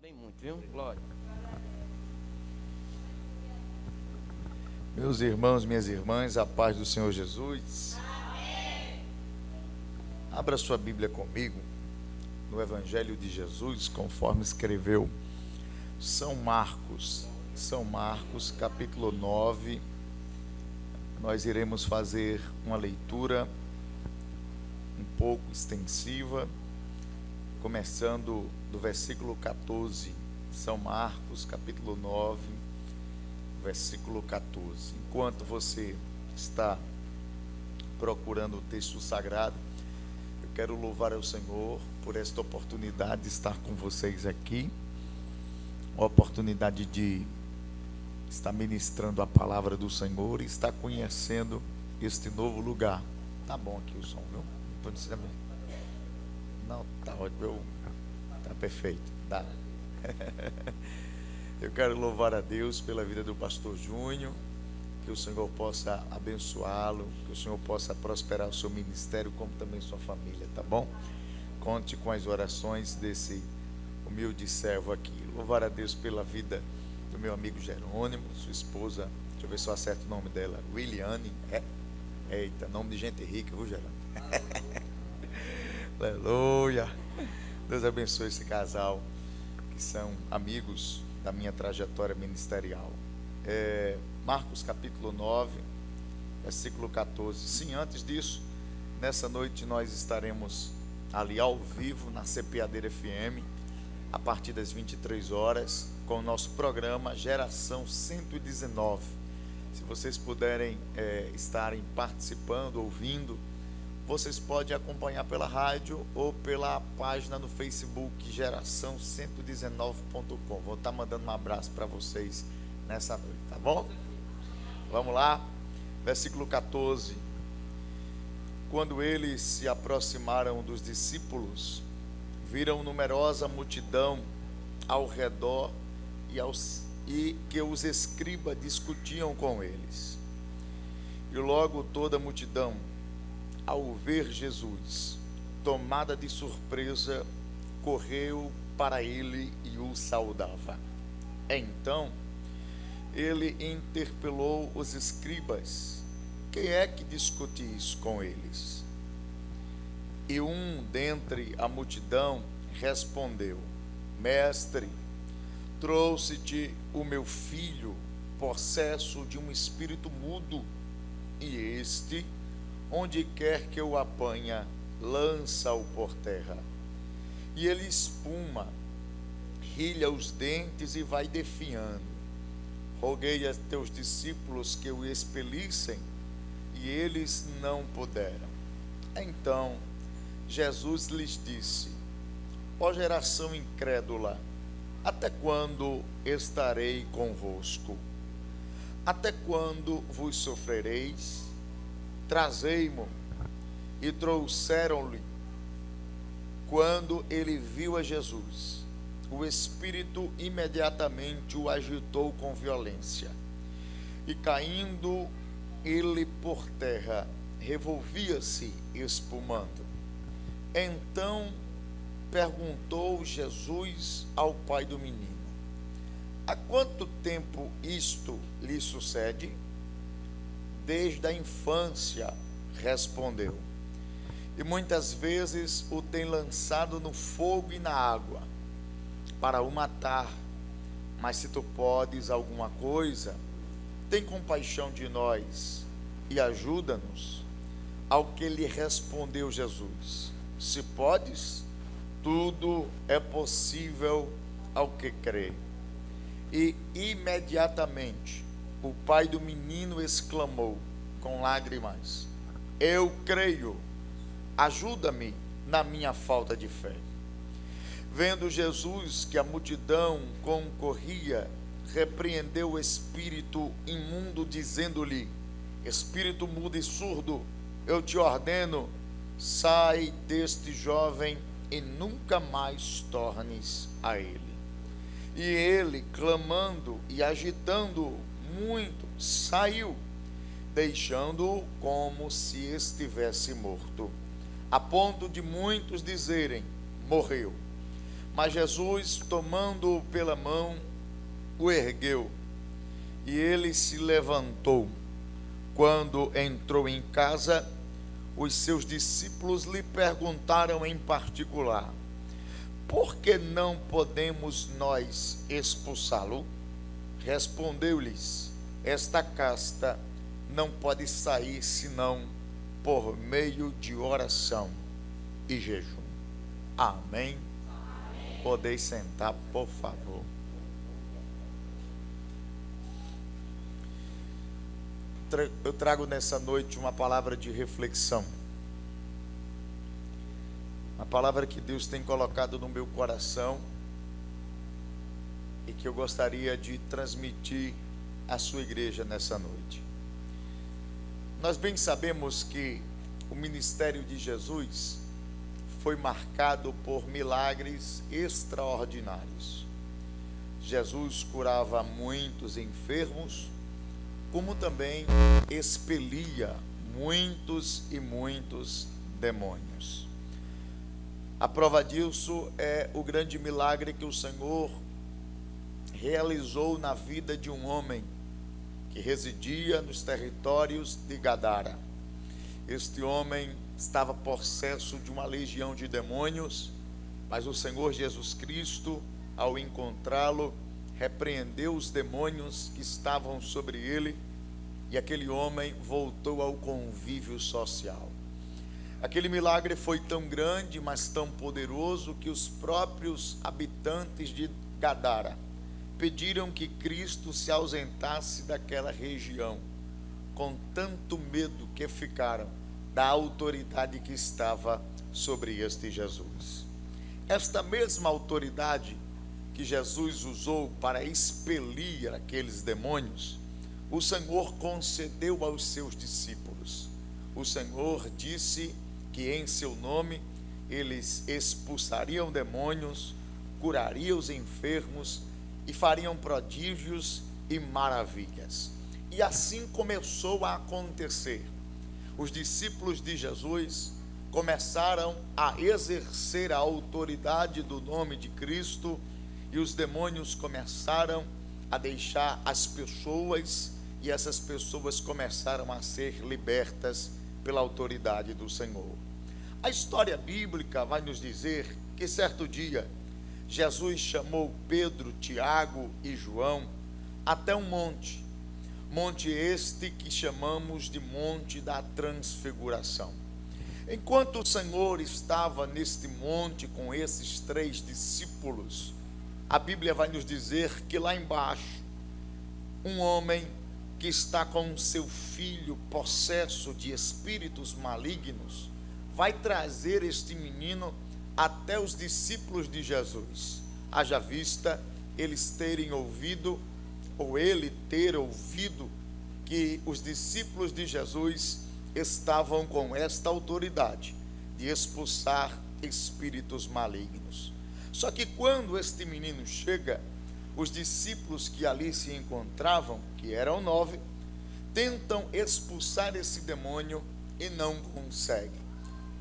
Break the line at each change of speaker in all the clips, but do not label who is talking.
Bem muito, viu? Glória.
Meus irmãos, minhas irmãs, a paz do Senhor Jesus. Abra sua Bíblia comigo no Evangelho de Jesus, conforme escreveu São Marcos. São Marcos, capítulo 9. Nós iremos fazer uma leitura um pouco extensiva, começando do versículo 14. São Marcos, capítulo 9, versículo 14. Enquanto você está procurando o texto sagrado, eu quero louvar ao Senhor por esta oportunidade de estar com vocês aqui, uma oportunidade de estar ministrando a palavra do Senhor e estar conhecendo este novo lugar. Tá bom aqui o som, viu? Não, tá ótimo, tá perfeito, tá. Eu quero louvar a Deus pela vida do pastor Júnior, que o Senhor possa abençoá-lo, que o Senhor possa prosperar o seu ministério, como também sua família, tá bom? Conte com as orações desse humilde servo aqui. Louvar a Deus pela vida do meu amigo Jerônimo, sua esposa, deixa eu ver se eu acerto o nome dela, Williane. Eita, nome de gente rica, viu, Jerônimo? Aleluia. Deus abençoe esse casal, que são amigos da minha trajetória ministerial. Marcos capítulo 9, versículo 14. Sim, antes disso, nessa noite nós estaremos ali ao vivo na CPAdeira FM, a partir das 23 horas, com o nosso programa Geração 119. Se vocês puderem estarem participando, ouvindo, vocês podem acompanhar pela rádio ou pela página no Facebook geração119.com. Vou estar mandando um abraço para vocês nessa noite, tá bom? Vamos lá, versículo 14. Quando eles se aproximaram dos discípulos, viram numerosa multidão ao redor e que os escribas discutiam com eles. E logo toda a multidão, ao ver Jesus, tomada de surpresa, correu para ele e o saudava. Então, ele interpelou os escribas: quem é que discutis com eles? E um dentre a multidão respondeu: Mestre, trouxe-te o meu filho, possesso de um espírito mudo, e este, onde quer que o apanha, lança-o por terra. E ele espuma, rilha os dentes e vai definhando. Roguei a teus discípulos que o expelissem, e eles não puderam. Então Jesus lhes disse: ó geração incrédula, até quando estarei convosco? Até quando vos sofrereis? Trazei-mo. E trouxeram-lhe. Quando ele viu a Jesus, o espírito imediatamente o agitou com violência, e caindo ele por terra, revolvia-se espumando. Então perguntou Jesus ao pai do menino: há quanto tempo isto lhe sucede? Desde a infância, respondeu. E muitas vezes o tem lançado no fogo e na água, para o matar. Mas se tu podes alguma coisa, tem compaixão de nós e ajuda-nos. Ao que lhe respondeu Jesus: se podes, tudo é possível ao que crê. E imediatamente o pai do menino exclamou com lágrimas: eu creio, ajuda-me na minha falta de fé. Vendo Jesus que a multidão concorria, repreendeu o espírito imundo, dizendo-lhe: espírito mudo e surdo, eu te ordeno, sai deste jovem e nunca mais tornes a ele. E ele, clamando e agitando muito, saiu, deixando-o como se estivesse morto, a ponto de muitos dizerem: morreu. Mas Jesus, tomando-o pela mão, o ergueu, e ele se levantou. Quando entrou em casa, os seus discípulos lhe perguntaram em particular: por que não podemos nós expulsá-lo? Respondeu-lhes: esta casta não pode sair senão por meio de oração e jejum. Amém? Podeis sentar, por favor. Eu trago nessa noite uma palavra de reflexão. Uma palavra que Deus tem colocado no meu coração e que eu gostaria de transmitir à sua igreja nessa noite. Nós bem sabemos que o ministério de Jesus foi marcado por milagres extraordinários. Jesus curava muitos enfermos, como também expelia muitos e muitos demônios. A prova disso é o grande milagre que o Senhor realizou na vida de um homem que residia nos territórios de Gadara. Este homem estava possesso de uma legião de demônios, mas o Senhor Jesus Cristo, ao encontrá-lo, repreendeu os demônios que estavam sobre ele, e aquele homem voltou ao convívio social. Aquele milagre foi tão grande, mas tão poderoso, que os próprios habitantes de Gadara pediram que Cristo se ausentasse daquela região, com tanto medo que ficaram da autoridade que estava sobre este Jesus. Esta mesma autoridade que Jesus usou para expelir aqueles demônios, o Senhor concedeu aos seus discípulos. O Senhor disse que em seu nome eles expulsariam demônios, curariam os enfermos e fariam prodígios e maravilhas. E assim começou a acontecer. Os discípulos de Jesus começaram a exercer a autoridade do nome de Cristo, e os demônios começaram a deixar as pessoas, e essas pessoas começaram a ser libertas pela autoridade do Senhor. A história bíblica vai nos dizer que certo dia Jesus chamou Pedro, Tiago e João até um monte este que chamamos de Monte da Transfiguração. Enquanto o Senhor estava neste monte com esses 3 discípulos, a Bíblia vai nos dizer que lá embaixo, um homem que está com seu filho possesso de espíritos malignos, vai trazer este menino até os discípulos de Jesus. Haja vista eles terem ouvido, ou ele ter ouvido, que os discípulos de Jesus estavam com esta autoridade de expulsar espíritos malignos. Só que quando este menino chega, os discípulos que ali se encontravam, que eram 9, tentam expulsar esse demônio e não conseguem.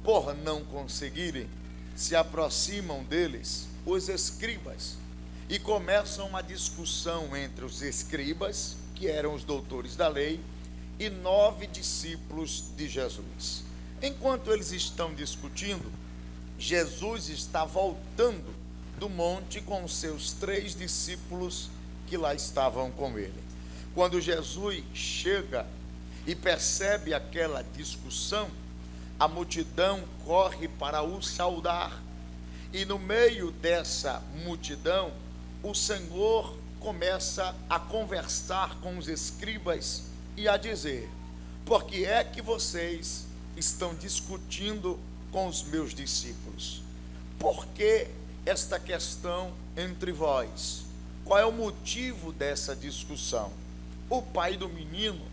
Por não conseguirem, se aproximam deles os escribas e começam uma discussão entre os escribas, que eram os doutores da lei, e 9 discípulos de Jesus. Enquanto eles estão discutindo, Jesus está voltando do monte com os seus 3 discípulos que lá estavam com ele. Quando Jesus chega e percebe aquela discussão, a multidão corre para o saudar, e no meio dessa multidão, o Senhor começa a conversar com os escribas e a dizer: por que é que vocês estão discutindo com os meus discípulos? Por que esta questão entre vós? Qual é o motivo dessa discussão? O pai do menino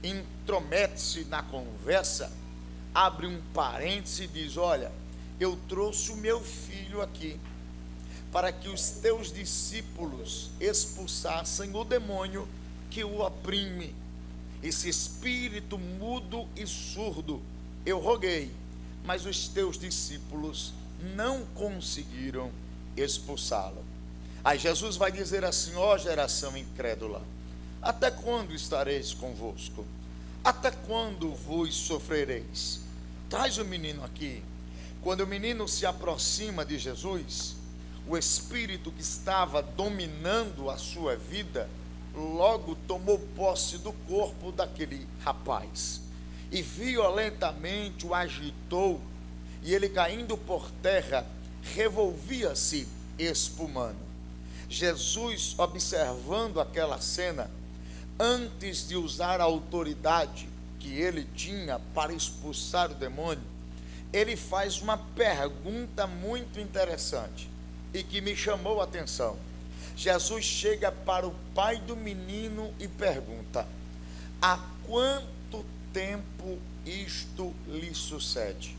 intromete-se na conversa, abre um parêntese e diz: olha, eu trouxe o meu filho aqui para que os teus discípulos expulsassem o demônio que o oprime, esse espírito mudo e surdo. Eu roguei, mas os teus discípulos não conseguiram expulsá-lo. Aí Jesus vai dizer assim: ó geração incrédula, até quando estareis convosco? Até quando vos sofrereis? Traz o menino aqui. Quando o menino se aproxima de Jesus, o espírito que estava dominando a sua vida logo tomou posse do corpo daquele rapaz e violentamente o agitou, e ele, caindo por terra, revolvia-se espumando. Jesus, observando aquela cena, antes de usar a autoridade que ele tinha para expulsar o demônio, ele faz uma pergunta muito interessante e que me chamou a atenção. Jesus chega para o pai do menino e pergunta: há quanto tempo isto lhe sucede?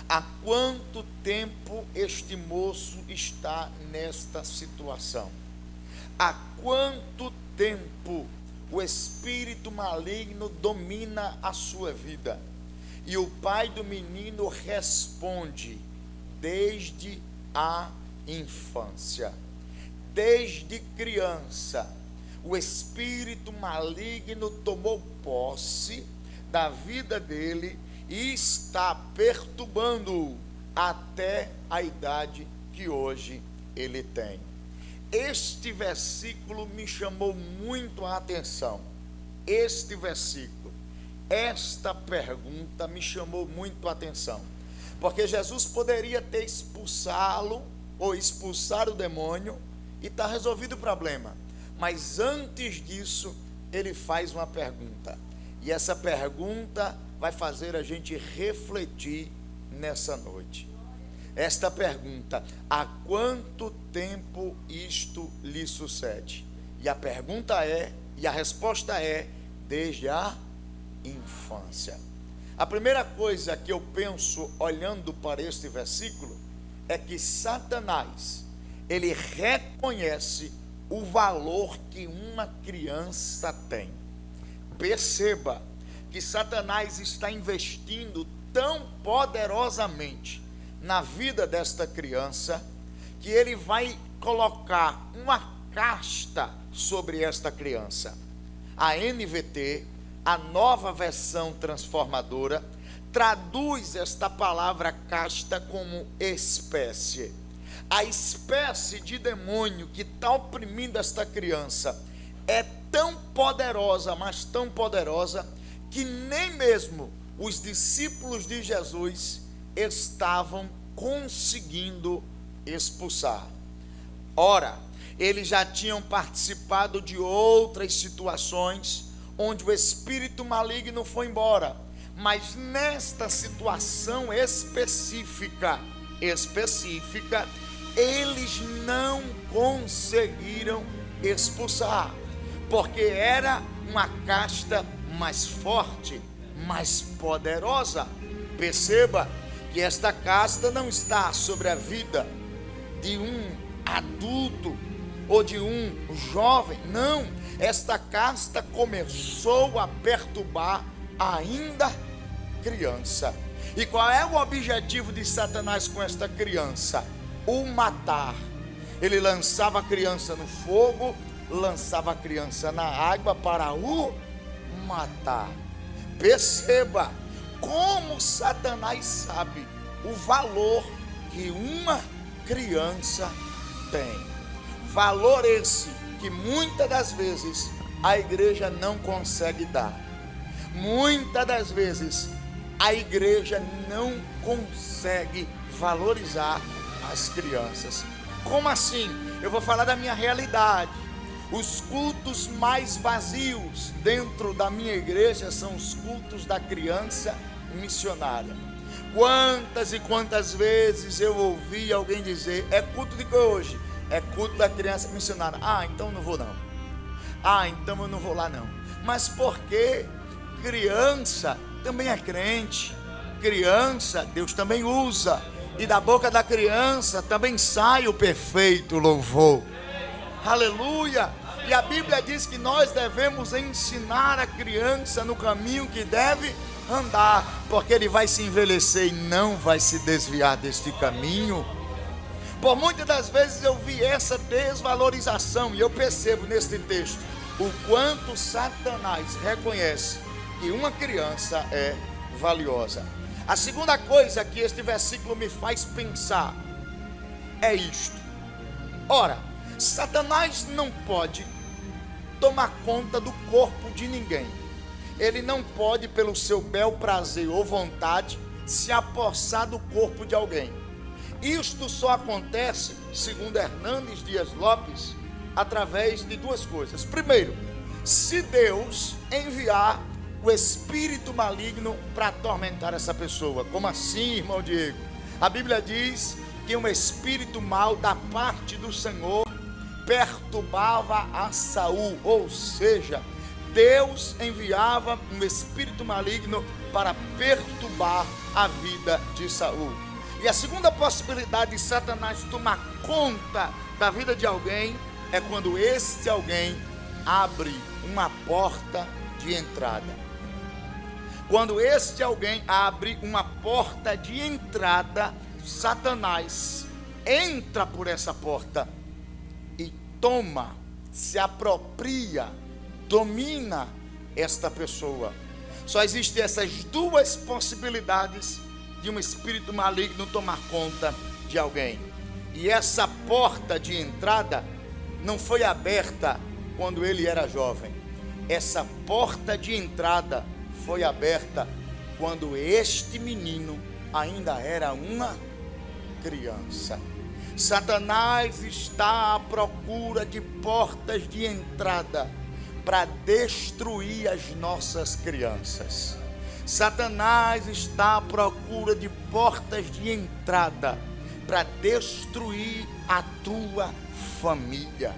Há quanto tempo este moço está nesta situação? Há quanto tempo o espírito maligno domina a sua vida? E o pai do menino responde: desde a infância. Desde criança, o espírito maligno tomou posse da vida dele e está perturbando-o até a idade que hoje ele tem. Este versículo me chamou muito a atenção. Este versículo, esta pergunta me chamou muito a atenção, porque Jesus poderia ter expulsá-lo ou expulsar o demônio e está resolvido o problema, mas antes disso ele faz uma pergunta, e essa pergunta vai fazer a gente refletir nessa noite. Esta pergunta: há quanto tempo isto lhe sucede? E a pergunta é, e a resposta é: desde a infância. A primeira coisa que eu penso olhando para este versículo é que Satanás, ele reconhece o valor que uma criança tem. Perceba que Satanás está investindo tão poderosamente na vida desta criança, que ele vai colocar uma casta sobre esta criança. A NVT, a nova versão transformadora, traduz esta palavra casta como espécie. A espécie de demônio que está oprimindo esta criança é tão poderosa, mas tão poderosa, que nem mesmo os discípulos de Jesus estavam conseguindo expulsar. Ora, eles já tinham participado de outras situações onde o espírito maligno foi embora, mas nesta situação específica, eles não conseguiram expulsar, porque era uma casta mais forte, mais poderosa. Perceba que esta casta não está sobre a vida de um adulto ou de um jovem, não. Esta casta começou a perturbar ainda criança. E qual é o objetivo de Satanás com esta criança? O matar. Ele lançava a criança no fogo, lançava a criança na água para o matar. Perceba como Satanás sabe o valor que uma criança tem. Valor esse que muitas das vezes a igreja não consegue dar. Muitas das vezes a igreja não consegue valorizar as crianças. Como assim? Eu vou falar da minha realidade. Os cultos mais vazios dentro da minha igreja são os cultos da criança missionária. Quantas e quantas vezes eu ouvi alguém dizer: é culto de que hoje? É culto da criança missionária. Ah, então não vou não. Ah, então eu não vou lá não. Mas por quê? Criança também é crente. Criança, Deus também usa. E da boca da criança também sai o perfeito louvor. Aleluia! E a Bíblia diz que nós devemos ensinar a criança no caminho que deve andar, porque ele vai se envelhecer e não vai se desviar deste caminho. Por muitas das vezes eu vi essa desvalorização, e eu percebo neste texto o quanto Satanás reconhece que uma criança é valiosa. A segunda coisa que este versículo me faz pensar é isto. Ora, Satanás não pode tomar conta do corpo de ninguém. Ele não pode, pelo seu bel prazer ou vontade, se apossar do corpo de alguém. Isto só acontece, segundo Hernandes Dias Lopes, através de duas coisas. Primeiro, se Deus enviar o espírito maligno para atormentar essa pessoa. Como assim, irmão Diego? A Bíblia diz que um espírito mau da parte do Senhor perturbava a Saul, ou seja, Deus enviava um espírito maligno para perturbar a vida de Saul. E a segunda possibilidade de Satanás tomar conta da vida de alguém é quando este alguém abre uma porta de entrada. Quando este alguém abre uma porta de entrada, Satanás entra por essa porta e toma, se apropria, domina esta pessoa. Só existem essas duas possibilidades de um espírito maligno tomar conta de alguém. E essa porta de entrada não foi aberta quando ele era jovem. Essa porta de entrada foi aberta quando este menino ainda era uma criança. Satanás está à procura de portas de entrada para destruir as nossas crianças. Satanás está à procura de portas de entrada para destruir a tua família.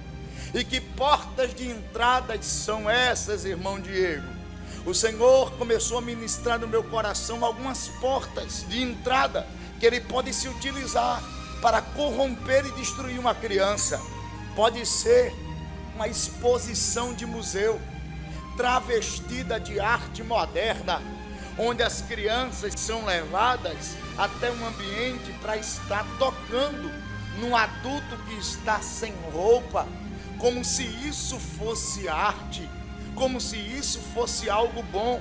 E que portas de entrada são essas, irmão Diego? O Senhor começou a ministrar no meu coração algumas portas de entrada que Ele pode se utilizar para corromper e destruir uma criança. Pode ser uma exposição de museu travestida de arte moderna, onde as crianças são levadas até um ambiente para estar tocando num adulto que está sem roupa, como se isso fosse arte, como se isso fosse algo bom.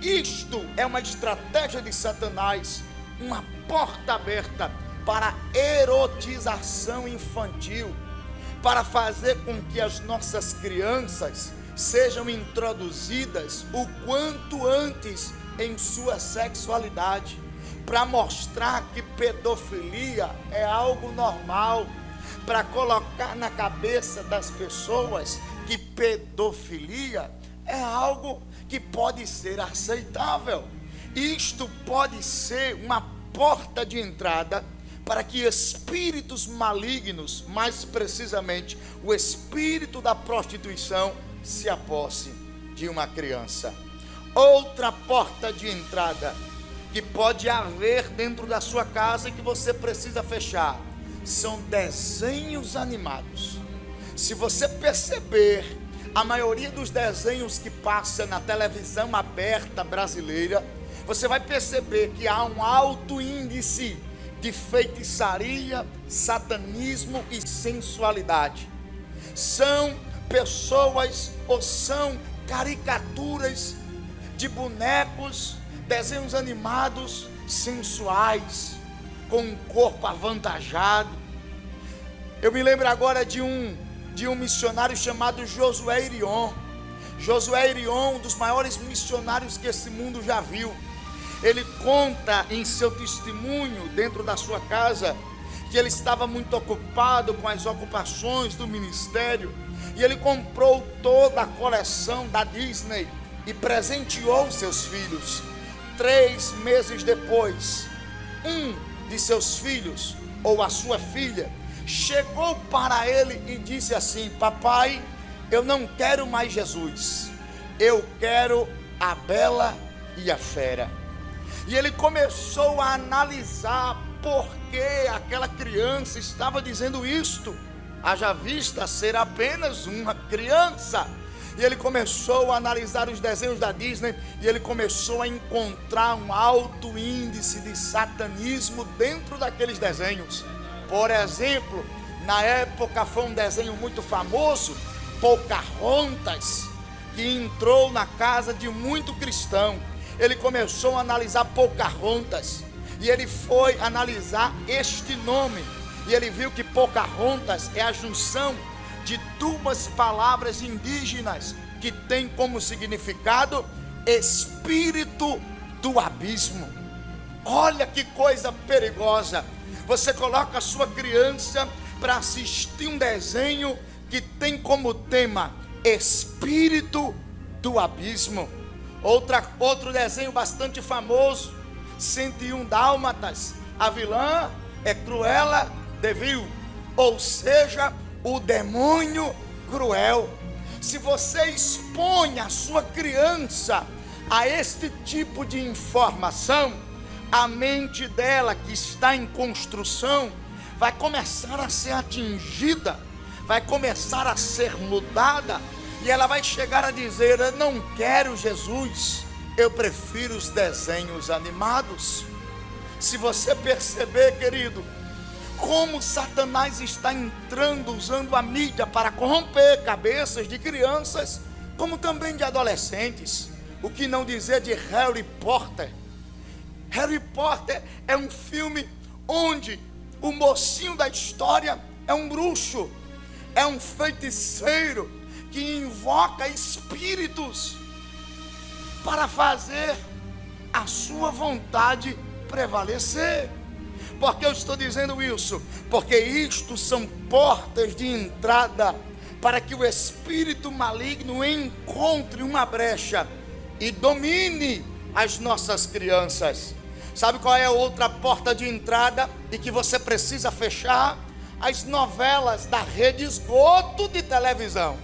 Isto é uma estratégia de Satanás, uma porta aberta para erotização infantil, para fazer com que as nossas crianças sejam introduzidas o quanto antes em sua sexualidade, para mostrar que pedofilia é algo normal, para colocar na cabeça das pessoas que pedofilia é algo que pode ser aceitável. Isto pode ser uma porta de entrada para que espíritos malignos, mais precisamente o espírito da prostituição, se aposse de uma criança. Outra porta de entrada que pode haver dentro da sua casa e que você precisa fechar são desenhos animados. Se você perceber, a maioria dos desenhos que passa na televisão aberta brasileira, você vai perceber que há um alto índice de feitiçaria, satanismo e sensualidade. São pessoas ou são caricaturas de bonecos, desenhos animados sensuais, com um corpo avantajado. Eu me lembro agora de um missionário chamado Josué Irion. Josué Irion, um dos maiores missionários que esse mundo já viu. Ele conta em seu testemunho dentro da sua casa que ele estava muito ocupado com as ocupações do ministério, e ele comprou toda a coleção da Disney e presenteou seus filhos. 3 meses depois, um de seus filhos, ou a sua filha, chegou para ele e disse assim: papai, eu não quero mais Jesus, eu quero a Bela e a Fera. E ele começou a analisar por que aquela criança estava dizendo isto, haja vista ser apenas uma criança. E ele começou a analisar os desenhos da Disney, e ele começou a encontrar um alto índice de satanismo dentro daqueles desenhos. Por exemplo, na época foi um desenho muito famoso, Pocahontas, que entrou na casa de muito cristão. Ele começou a analisar Pocahontas e ele foi analisar este nome, e ele viu que Pocahontas é a junção de duas palavras indígenas que tem como significado espírito do abismo. Olha que coisa perigosa. Você coloca a sua criança para assistir um desenho que tem como tema espírito do abismo. Outro desenho bastante famoso, 101 Dálmatas. A vilã é Cruella de Vil, ou seja, o demônio cruel. Se você expõe a sua criança a este tipo de informação, a mente dela, que está em construção, vai começar a ser atingida, vai começar a ser mudada, e ela vai chegar a dizer: eu não quero Jesus, eu prefiro os desenhos animados. Se você perceber, querido, como Satanás está entrando, usando a mídia para corromper cabeças de crianças, como também de adolescentes. O que não dizer de Harry Potter? Harry Potter é um filme onde o mocinho da história é um bruxo, é um feiticeiro que invoca espíritos para fazer a sua vontade prevalecer. Por que eu estou dizendo isso? Porque isto são portas de entrada para que o espírito maligno encontre uma brecha e domine as nossas crianças. Sabe qual é a outra porta de entrada e que você precisa fechar? As novelas da rede esgoto de televisão.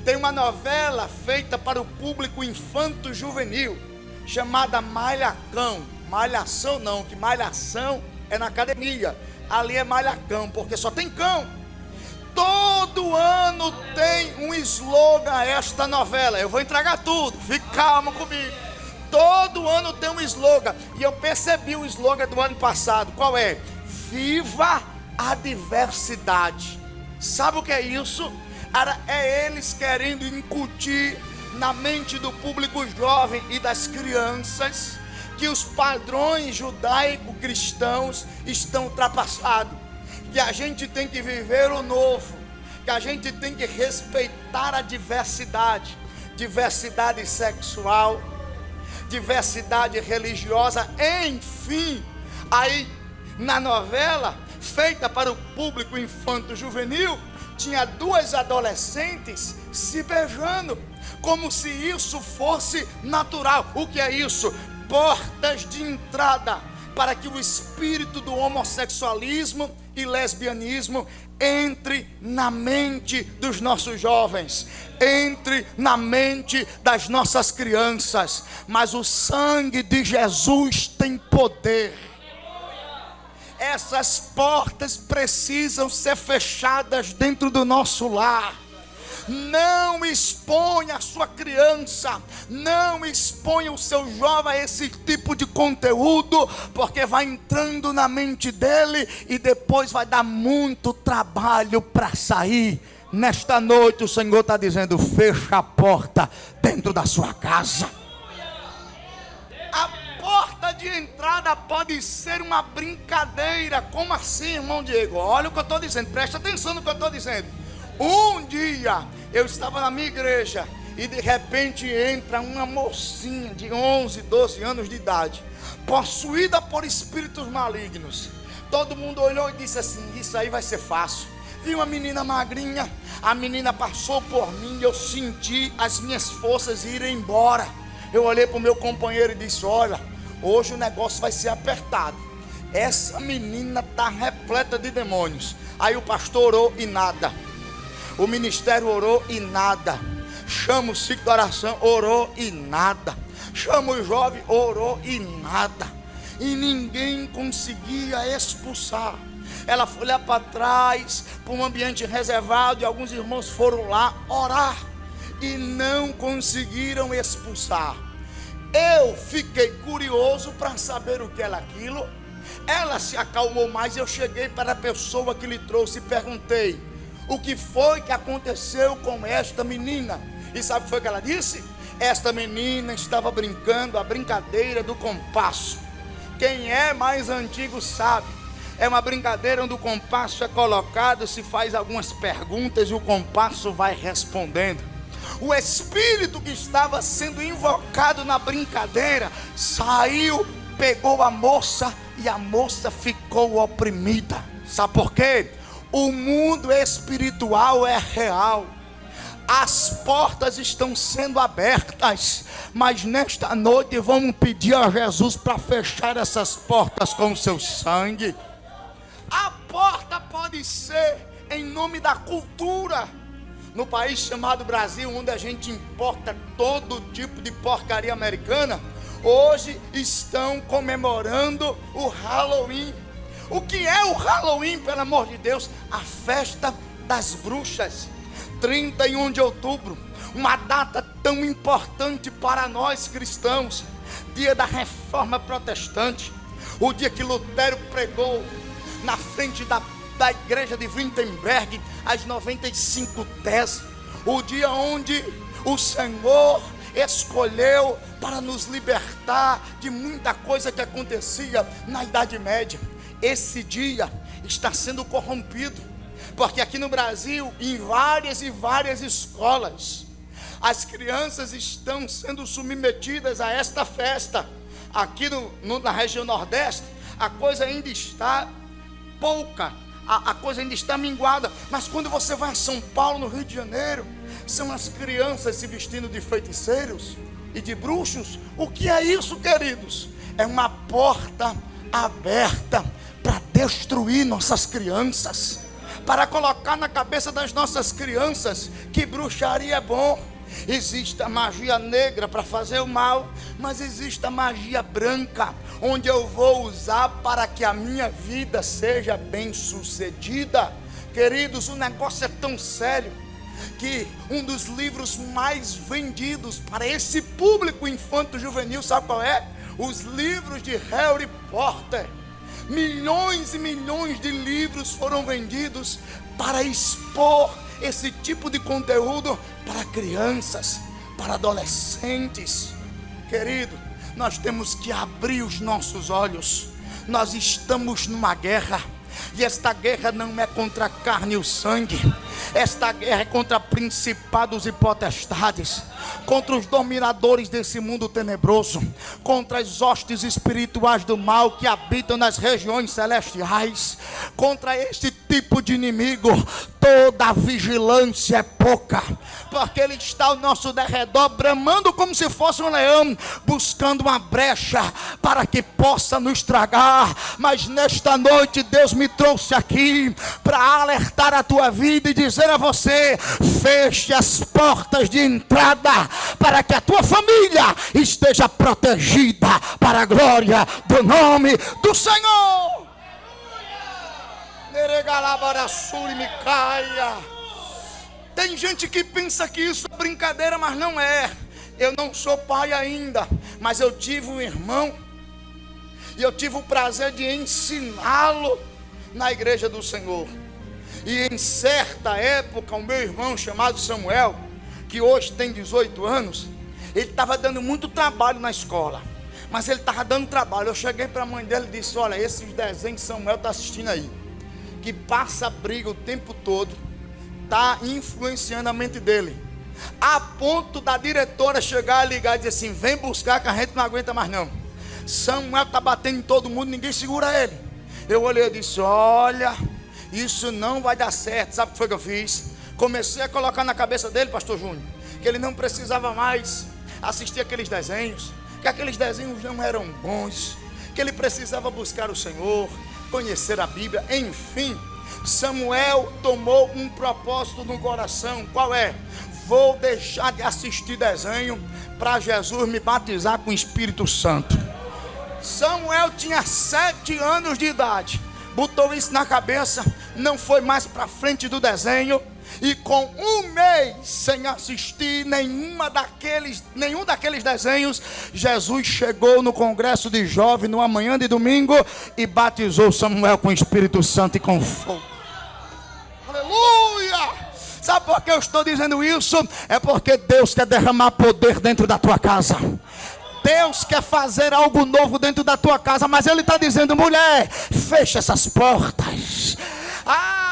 Tem uma novela feita para o público infanto-juvenil chamada Malhação. Malhação não, que malhação é na academia. Ali é malhacão, porque só tem cão. Todo ano tem um slogan esta novela. Eu vou entregar tudo, fique calmo comigo. Todo ano tem um slogan. E eu percebi o slogan do ano passado. Qual é? Viva a diversidade. Sabe o que é isso? É eles querendo incutir na mente do público jovem e das crianças que os padrões judaico-cristãos estão ultrapassados, que a gente tem que viver o novo, que a gente tem que respeitar a diversidade, diversidade sexual, diversidade religiosa, enfim. Aí na novela feita para o público infanto-juvenil, tinha duas adolescentes se beijando, como se isso fosse natural. O que é isso? Portas de entrada para que o espírito do homossexualismo e lesbianismo entre na mente dos nossos jovens, entre na mente das nossas crianças. Mas o sangue de Jesus tem poder. Essas portas precisam ser fechadas dentro do nosso lar. Não exponha a sua criança, não exponha o seu jovem a esse tipo de conteúdo, porque vai entrando na mente dele e depois vai dar muito trabalho para sair. Nesta noite o Senhor está dizendo: fecha a porta dentro da sua casa. A porta de entrada pode ser uma brincadeira. Como assim, irmão Diego? Olha o que eu estou dizendo, presta atenção no que eu estou dizendo. Um dia eu estava na minha igreja e de repente entra uma mocinha de 11, 12 anos de idade, possuída por espíritos malignos. Todo mundo olhou e disse assim: isso aí vai ser fácil. Vi uma menina magrinha, a menina passou por mim e eu senti as minhas forças irem embora. Eu olhei para o meu companheiro e disse: olha, hoje o negócio vai ser apertado. Essa menina está repleta de demônios. Aí o pastor orou e nada. O ministério orou e nada. Chama o ciclo de oração, orou e nada. Chama o jovem, orou e nada. E ninguém conseguia expulsar. Ela foi lá para trás, para um ambiente reservado, e alguns irmãos foram lá orar e não conseguiram expulsar. Eu fiquei curioso para saber o que era aquilo. Ela se acalmou mais. Eu cheguei para a pessoa que lhe trouxe e perguntei: o que foi que aconteceu com esta menina? E sabe o que foi que ela disse? Esta menina estava brincando a brincadeira do compasso. Quem é mais antigo sabe. É uma brincadeira onde o compasso é colocado, se faz algumas perguntas e o compasso vai respondendo. O espírito que estava sendo invocado na brincadeira saiu, pegou a moça e a moça ficou oprimida. Sabe por quê? O mundo espiritual é real. As portas estão sendo abertas, mas nesta noite vamos pedir a Jesus para fechar essas portas com o seu sangue. A porta pode ser em nome da cultura. No país chamado Brasil, onde a gente importa todo tipo de porcaria americana, hoje estão comemorando o Halloween. O que é o Halloween, pelo amor de Deus? A festa das bruxas. 31 de outubro, uma data tão importante para nós cristãos, dia da Reforma Protestante, o dia que Lutero pregou na frente da igreja de Wittenberg as 95 teses, o dia onde o Senhor escolheu para nos libertar de muita coisa que acontecia na Idade Média. Esse dia está sendo corrompido, porque aqui no Brasil, em várias e várias escolas, as crianças estão sendo submetidas a esta festa. Aqui na região Nordeste, a coisa ainda está pouca, a coisa ainda está minguada. Mas quando você vai a São Paulo, no Rio de Janeiro, são as crianças se vestindo de feiticeiros e de bruxos. O que é isso, queridos? É uma porta aberta para destruir nossas crianças, para colocar na cabeça das nossas crianças que bruxaria é bom. Existe a magia negra para fazer o mal, mas existe a magia branca, onde eu vou usar para que a minha vida seja bem sucedida. Queridos, o negócio é tão sério que um dos livros mais vendidos para esse público infanto-juvenil, sabe qual é? Os livros de Harry Potter. Milhões e milhões de livros foram vendidos para expor esse tipo de conteúdo para crianças, para adolescentes. Querido, nós temos que abrir os nossos olhos. Nós estamos numa guerra, e esta guerra não é contra a carne e o sangue. Esta guerra é contra principados e potestades, contra os dominadores desse mundo tenebroso, contra as hostes espirituais do mal que habitam nas regiões celestiais. Contra este tipo de inimigo, toda a vigilância é pouca, porque ele está ao nosso derredor, bramando como se fosse um leão, buscando uma brecha para que possa nos tragar. Mas nesta noite Deus me trouxe aqui para alertar a tua vida e dizer a você: feche as portas de entrada para que a tua família esteja protegida para a glória do nome do Senhor. Tem gente que pensa que isso é brincadeira, mas não é. Eu não sou pai ainda, mas eu tive um irmão e eu tive o prazer de ensiná-lo na igreja do Senhor. E em certa época, o meu irmão chamado Samuel, que hoje tem 18 anos, ele estava dando muito trabalho na escola, mas ele estava dando trabalho. Eu cheguei para a mãe dele e disse: olha, esses desenhos que Samuel está assistindo aí, que passa briga o tempo todo, está influenciando a mente dele, a ponto da diretora chegar e ligar e dizer assim: vem buscar que a gente não aguenta mais não. Samuel está batendo em todo mundo, ninguém segura ele. Eu olhei e disse: olha, isso não vai dar certo. Sabe o que foi que eu fiz? Comecei a colocar na cabeça dele, pastor Júnior, que ele não precisava mais assistir aqueles desenhos, que aqueles desenhos não eram bons, que ele precisava buscar o Senhor, conhecer a Bíblia. Enfim, Samuel tomou um propósito no coração. Qual é? Vou deixar de assistir desenho para Jesus me batizar com o Espírito Santo. Samuel tinha 7 anos de idade, botou isso na cabeça, não foi mais para frente do desenho. E com um mês sem assistir nenhum daqueles desenhos, Jesus chegou no congresso de jovens numa manhã de domingo e batizou Samuel com o Espírito Santo e com fogo. Aleluia! Sabe por que eu estou dizendo isso? É porque Deus quer derramar poder dentro da tua casa. Deus quer fazer algo novo dentro da tua casa, mas Ele está dizendo: mulher, fecha essas portas.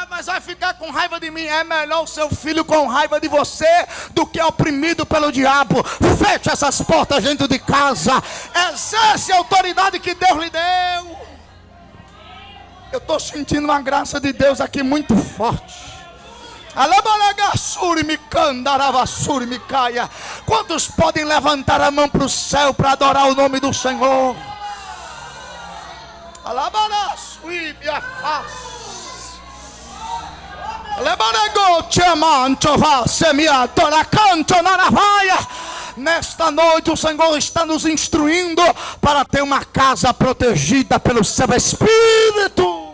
Mas vai ficar com raiva de mim. É melhor o seu filho com raiva de você do que oprimido pelo diabo. Feche essas portas dentro de casa. Exerce a autoridade que Deus lhe deu. Eu estou sentindo uma graça de Deus aqui muito forte. Quantos podem levantar a mão para o céu para adorar o nome do Senhor? Nesta noite o Senhor está nos instruindo para ter uma casa protegida pelo seu Espírito.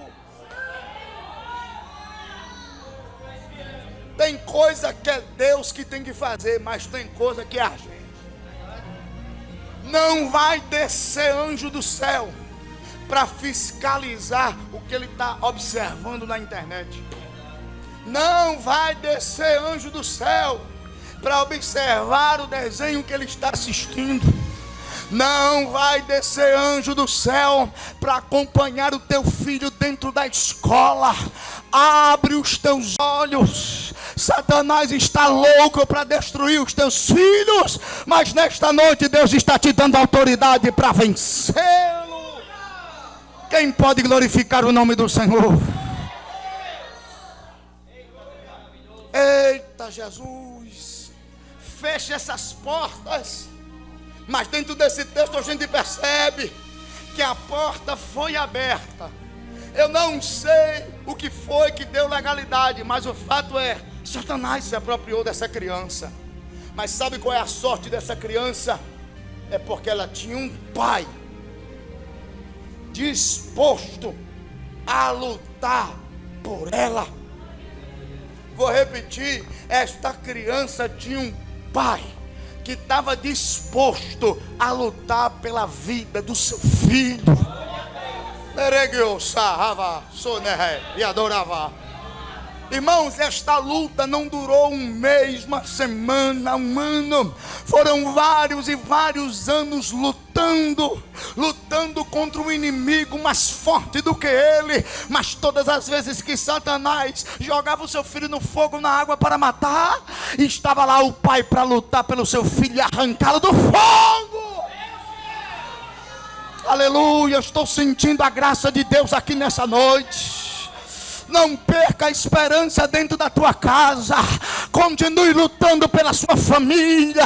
Tem coisa que é Deus que tem que fazer, mas tem coisa que é a gente. Não vai descer anjo do céu para fiscalizar o que ele está observando na internet. Não vai descer anjo do céu para observar o desenho que ele está assistindo. Não vai descer anjo do céu para acompanhar o teu filho dentro da escola. Abre os teus olhos. Satanás está louco para destruir os teus filhos, mas nesta noite Deus está te dando autoridade para vencê-lo. Quem pode glorificar o nome do Senhor? Eita Jesus, feche essas portas. Mas dentro desse texto a gente percebe que a porta foi aberta. Eu não sei o que foi que deu legalidade, mas o fato é, Satanás se apropriou dessa criança. Mas sabe qual é a sorte dessa criança? É porque ela tinha um pai disposto a lutar por ela. Vou repetir, esta criança tinha um pai que estava disposto a lutar pela vida do seu filho. E adorava. Irmãos, esta luta não durou um mês, uma semana, um ano. Foram vários e vários anos lutando contra um inimigo mais forte do que ele. Mas todas as vezes que Satanás jogava o seu filho no fogo, na água para matar, estava lá o pai para lutar pelo seu filho e arrancá-lo do fogo. Aleluia, estou sentindo a graça de Deus aqui nessa noite. Não perca a esperança dentro da tua casa. Continue lutando pela sua família.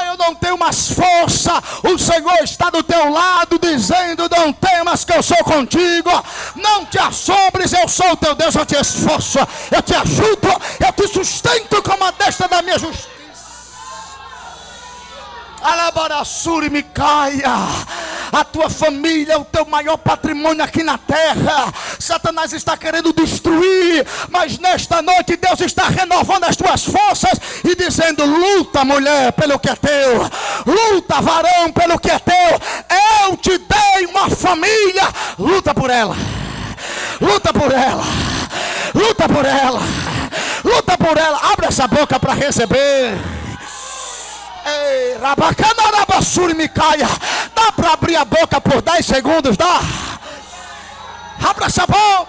Eu não tenho mais força. O Senhor está do teu lado, dizendo: não temas que eu sou contigo. Não te assombres, eu sou o teu Deus. Eu te esforço, eu te ajudo, eu te sustento com a destra da minha justiça. Alabarassuri me caia. A tua família é o teu maior patrimônio aqui na terra. Satanás está querendo destruir, mas nesta noite Deus está renovando as tuas forças e dizendo: luta, mulher, pelo que é teu. Luta, varão, pelo que é teu. Eu te dei uma família. Luta por ela. Luta por ela. Luta por ela. Luta por ela. Abre essa boca para receber. Ei, Rabacana me caia. Dá para abrir a boca por 10 segundos, dá? Abra essa boca.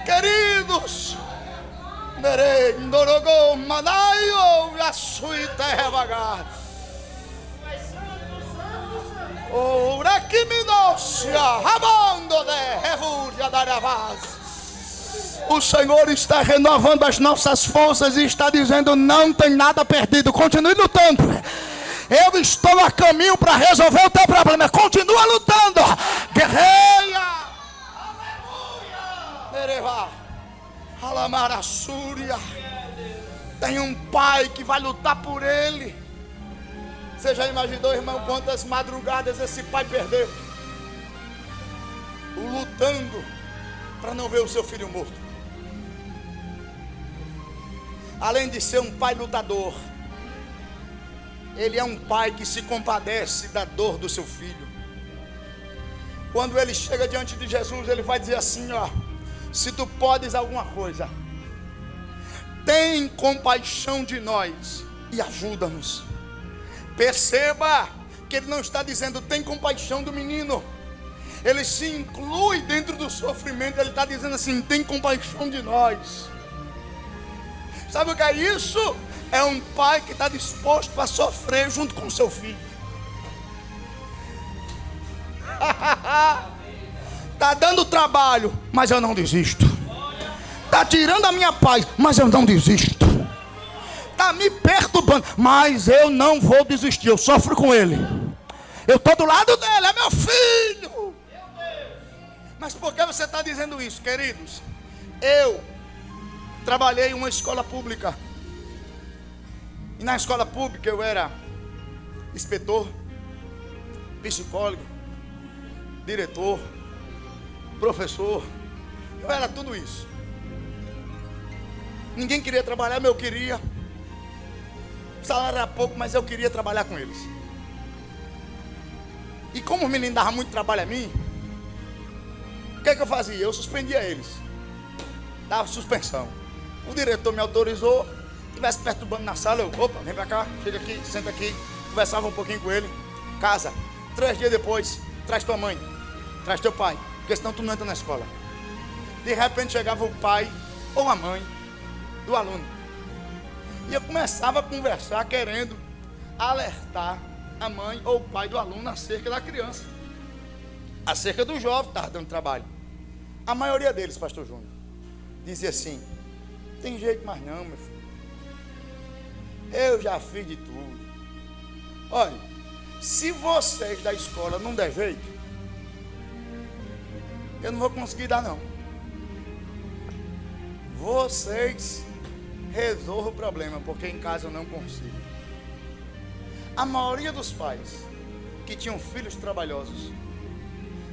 Queridos, o Senhor está renovando as nossas forças e está dizendo: não tem nada perdido, continue lutando. Eu estou a caminho para resolver o teu problema. Continua lutando, guerreia. Aleluia. Tem um pai que vai lutar por ele. Você já imaginou, irmão, quantas madrugadas esse pai perdeu? Lutando para não ver o seu filho morto. Além de ser um pai lutador, ele é um pai que se compadece da dor do seu filho. Quando ele chega diante de Jesus, ele vai dizer assim, ó: se tu podes alguma coisa, tem compaixão de nós e ajuda-nos. Perceba que ele não está dizendo tem compaixão do menino. Ele se inclui dentro do sofrimento. Ele está dizendo assim, tem compaixão de nós. Sabe o que é isso? É um pai que está disposto a sofrer junto com o seu filho. Está dando trabalho, mas eu não desisto. Está tirando a minha paz, mas eu não desisto. Está me perturbando, mas eu não vou desistir. Eu sofro com ele. Eu estou do lado dele, é meu filho. Mas por que você está dizendo isso, queridos? Eu trabalhei em uma escola pública. E na escola pública eu era inspetor, psicólogo, diretor, professor. Eu era tudo isso. Ninguém queria trabalhar, mas eu queria. O salário era pouco, mas eu queria trabalhar com eles. E como os meninos davam muito trabalho a mim, o que é que eu fazia? Eu suspendia eles. Dava suspensão. O diretor me autorizou. Estivesse perturbando na sala, eu, opa, vem pra cá, chega aqui, senta aqui. Conversava um pouquinho com ele. Casa. 3 dias depois, traz tua mãe, traz teu pai, porque senão tu não entra na escola. De repente chegava o pai ou a mãe do aluno. E eu começava a conversar querendo alertar a mãe ou o pai do aluno acerca da criança, acerca do jovem que estava dando trabalho. A maioria deles, pastor Júnior, dizia assim: tem jeito mais não, meu filho. Eu já fiz de tudo. Olha, se vocês da escola não der jeito, eu não vou conseguir dar não. Vocês resolvam o problema, porque em casa eu não consigo. A maioria dos pais que tinham filhos trabalhosos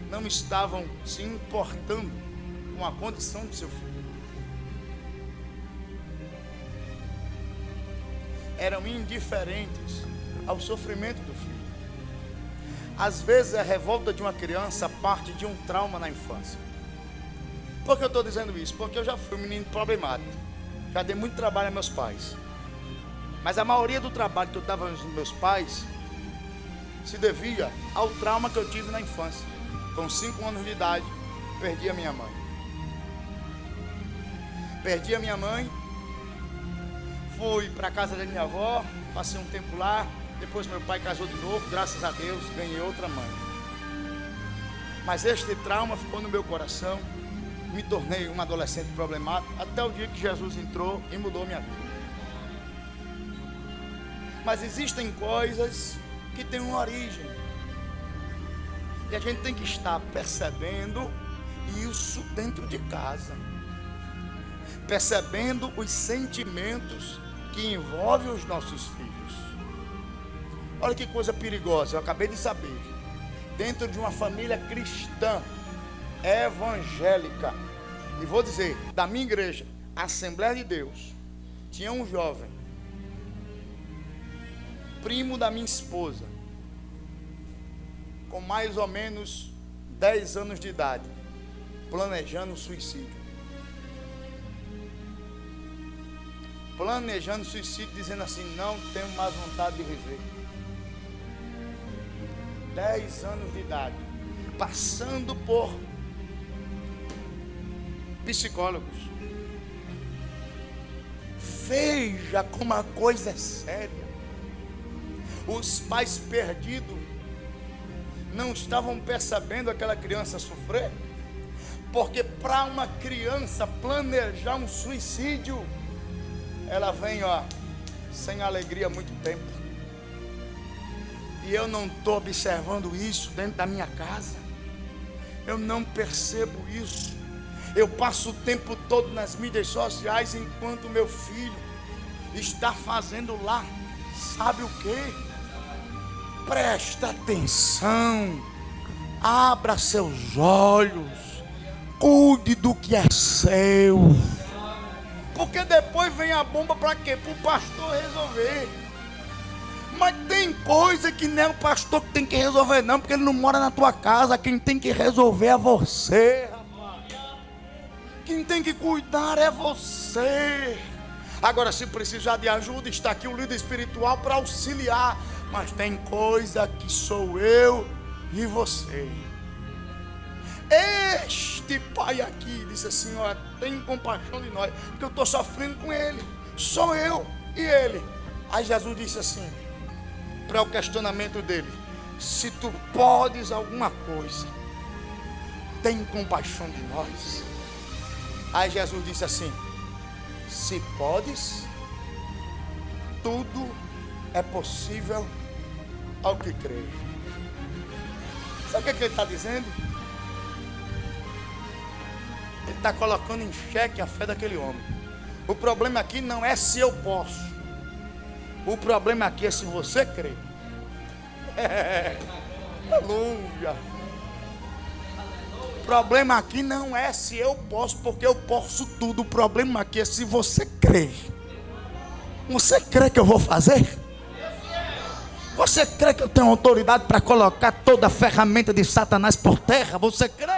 não estavam se importando com a condição do seu filho. Eram indiferentes ao sofrimento do filho. Às vezes a revolta de uma criança parte de um trauma na infância. Por que eu estou dizendo isso? Porque eu já fui um menino problemático. Já dei muito trabalho a meus pais. Mas a maioria do trabalho que eu dava aos meus pais se devia ao trauma que eu tive na infância. Com 5 anos de idade, perdi a minha mãe. Perdi a minha mãe. Fui para a casa da minha avó, passei um tempo lá. Depois meu pai casou de novo, graças a Deus, ganhei outra mãe. Mas este trauma ficou no meu coração. Me tornei um adolescente problemático, até o dia que Jesus entrou e mudou minha vida. Mas existem coisas que têm uma origem. E a gente tem que estar percebendo isso dentro de casa. Percebendo os sentimentos que envolvem os nossos filhos. Olha que coisa perigosa, eu acabei de saber. Dentro de uma família cristã, evangélica, e vou dizer, da minha igreja, Assembleia de Deus, tinha um jovem, primo da minha esposa, com mais ou menos 10 anos de idade, planejando suicídio. Planejando suicídio, dizendo assim: não tenho mais vontade de viver. 10 anos de idade, passando por psicólogos. Veja como a coisa é séria. Os pais perdidos não estavam percebendo aquela criança sofrer, porque para uma criança planejar um suicídio, ela vem, sem alegria há muito tempo. E eu não estou observando isso dentro da minha casa. Eu não percebo isso. Eu passo o tempo todo nas mídias sociais, enquanto meu filho está fazendo lá, sabe o quê? Presta atenção, abra seus olhos, cuide do que é seu, porque depois vem a bomba para quê? Para o pastor resolver. Mas tem coisa que não é o pastor que tem que resolver não, porque ele não mora na tua casa. Quem tem que resolver é você, rapaz. Quem tem que cuidar é você. Agora, se precisar de ajuda, está aqui o líder espiritual para auxiliar. Mas tem coisa que sou eu e você. Este pai aqui disse assim: olha, tem compaixão de nós, porque eu estou sofrendo com ele. Sou eu e ele. Aí Jesus disse assim, para o questionamento dele: se tu podes alguma coisa, tem compaixão de nós. Aí Jesus disse assim: se podes, tudo é possível ao que crê. Sabe o que ele está dizendo? Ele está colocando em xeque a fé daquele homem. O problema aqui não é se eu posso. O problema aqui é se você crê. Aleluia. O problema aqui não é se eu posso, porque eu posso tudo. O problema aqui é se você crê. Você crê que eu vou fazer? Você crê que eu tenho autoridade para colocar toda a ferramenta de Satanás por terra? Você crê?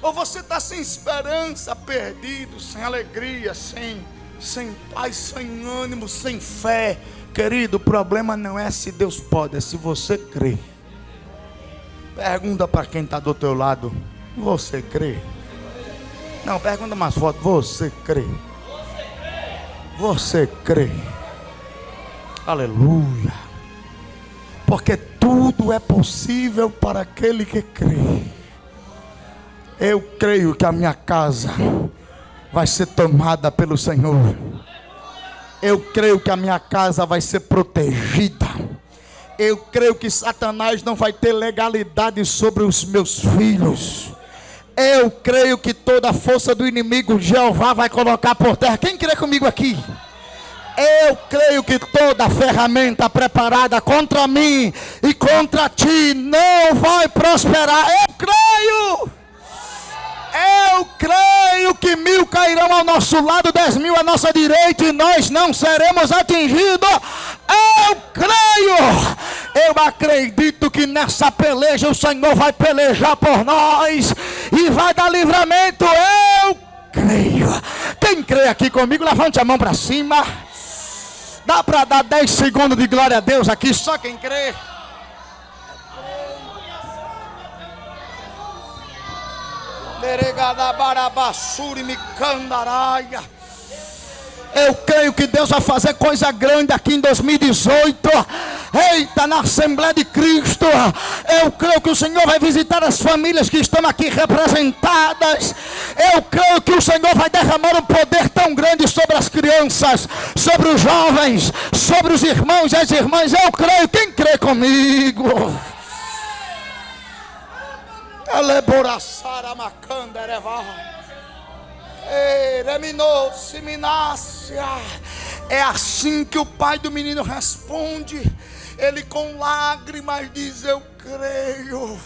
Ou você está sem esperança, perdido, sem alegria, sem paz, sem ânimo, sem fé? Querido, o problema não é se Deus pode, é se você crê. Pergunta para quem está do teu lado: você crê? Não, pergunta mais forte: você crê? Você crê? Aleluia. Porque tudo é possível para aquele que crê. Eu creio que a minha casa vai ser tomada pelo Senhor. Eu creio que a minha casa vai ser protegida. Eu creio que Satanás não vai ter legalidade sobre os meus filhos. Eu creio que toda a força do inimigo Jeová vai colocar por terra. Quem crê comigo aqui? Eu creio que toda ferramenta preparada contra mim e contra ti não vai prosperar. Eu creio que 1000 cairão ao nosso lado, 10.000 à nossa direita, e nós não seremos atingidos. Eu creio. Eu acredito que nessa peleja o Senhor vai pelejar por nós e vai dar livramento. Eu creio. Quem crê aqui comigo, levante a mão para cima. Dá para dar 10 segundos de glória a Deus aqui, só quem crê. Eu creio que Deus vai fazer coisa grande aqui em 2018. Eita, na Assembleia de Cristo. Eu creio que o Senhor vai visitar as famílias que estão aqui representadas. Eu creio que o Senhor vai derramar um poder tão grande sobre as crianças, sobre os jovens, sobre os irmãos e as irmãs. Eu creio. Quem crê comigo? Aleborasara macandereva. É assim que o pai do menino responde. Ele com lágrimas diz: eu creio.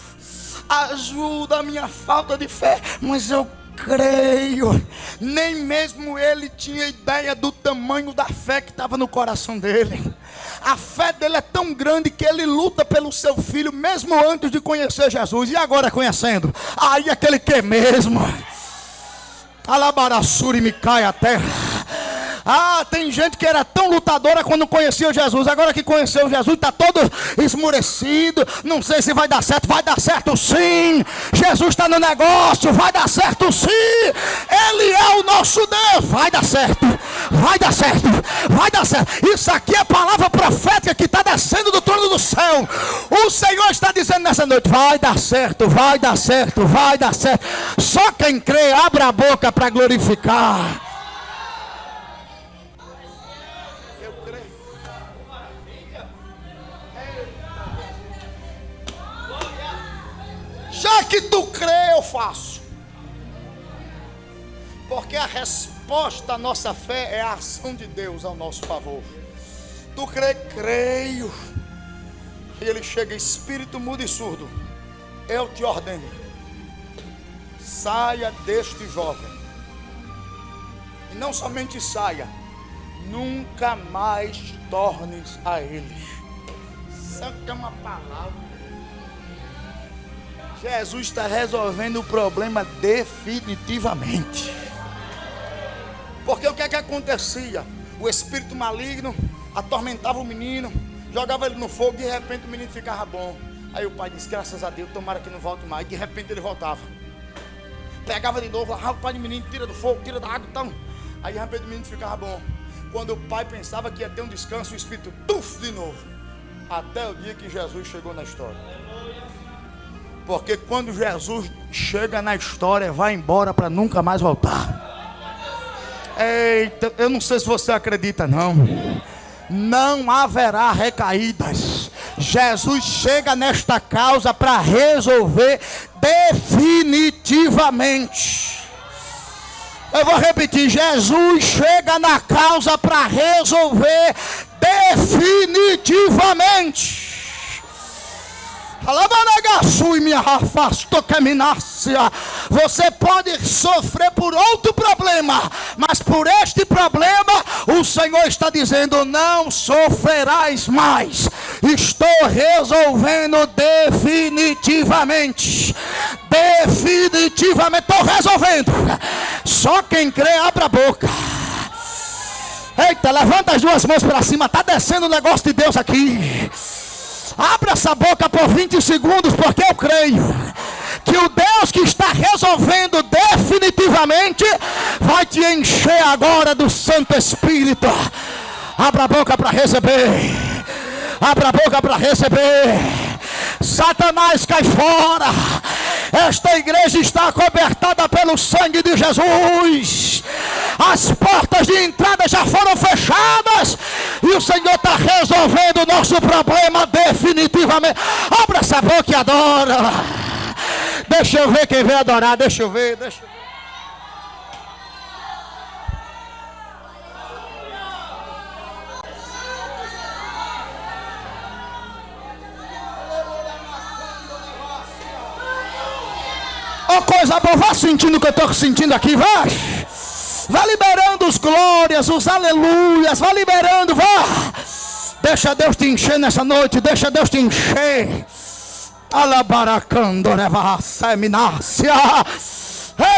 Ajuda a minha falta de fé, mas eu creio. Nem mesmo ele tinha ideia do tamanho da fé que estava no coração dele. A fé dele é tão grande que ele luta pelo seu filho mesmo antes de conhecer Jesus. E agora conhecendo, aí aquele que mesmo Alabarassuri me cai a terra. Ah, tem gente que era tão lutadora quando conhecia Jesus. Agora que conheceu Jesus, está todo esmurecido. Não sei se vai dar certo. Vai dar certo sim. Jesus está no negócio. Vai dar certo sim. Ele é o nosso Deus. Vai dar certo. Vai dar certo. Vai dar certo. Isso aqui é a palavra profética que está descendo do trono do céu. O Senhor está dizendo nessa noite: vai dar certo. Vai dar certo. Vai dar certo. Só quem crê, abre a boca para glorificar. Já que tu crê, eu faço. Porque a resposta à nossa fé é a ação de Deus ao nosso favor. Tu crê, creio.
E ele chega: espírito mudo e surdo, eu te ordeno, saia deste jovem. E não somente saia, nunca mais tornes a ele. Sabe que é uma palavra? Jesus está resolvendo o problema definitivamente. Porque o que é que acontecia? O espírito maligno atormentava o menino, jogava ele no fogo, e de repente o menino ficava bom. Aí o pai disse: graças a Deus, tomara que não volte mais. E de repente ele voltava. Pegava de novo, largava o pai do menino, tira do fogo, tira da água, então. Aí de repente o menino ficava bom. Quando o pai pensava que ia ter um descanso, o espírito, tuf, de novo. Até o dia que Jesus chegou na história. Porque quando Jesus chega na história, vai embora para nunca mais voltar. Eita, eu não sei se você acredita, não. Não haverá recaídas. Jesus chega nesta causa para resolver definitivamente. Eu vou repetir: Jesus chega na causa para resolver definitivamente. Você pode sofrer por outro problema, mas por este problema o Senhor está dizendo: não sofrerás mais. Estou resolvendo definitivamente. Definitivamente estou resolvendo. Só quem crê, abra a boca. Eita, levanta as duas mãos para cima. Está descendo o negócio de Deus aqui. Abra essa boca por 20 segundos, porque eu creio que o Deus que está resolvendo definitivamente vai te encher agora do Santo Espírito. Abra a boca para receber. Abra a boca para receber. Satanás, cai fora. Esta igreja está cobertada pelo sangue de Jesus. As portas de entrada já foram fechadas e o Senhor está resolvendo o nosso problema definitivamente. Abra essa boca e adora. Deixa eu ver quem vem adorar. Deixa eu ver. Oh, coisa boa, vá sentindo o que eu estou sentindo aqui, vai. Vá liberando os glórias, os aleluias, vá liberando, vá. Deixa Deus te encher nessa noite, deixa Deus te encher. Alabaracandorevaseminácia.